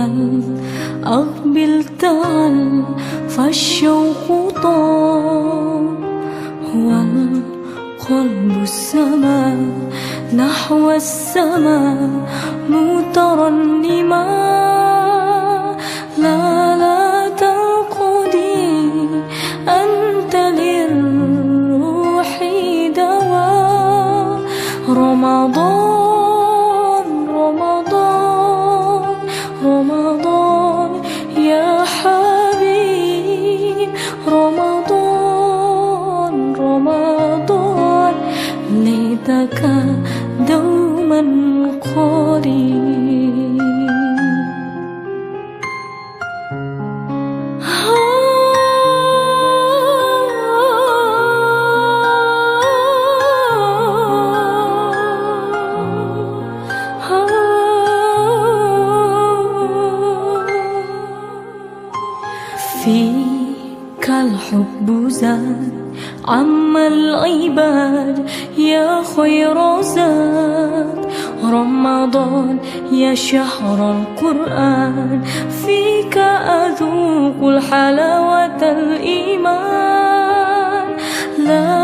هل أقبل تعال فالشوق طاب، والقلب السما نحو السماء مترنما. لا تنقضي أنت للروح دواء. رمضان رمضان رمضان يا حبيب، رمضان رمضان ليتك دوما قريب. فيك الحب زاد عم العباد يا خير زاد. رمضان يا شهر القرآن، فيك أذوق الحلاوة الإيمان. لا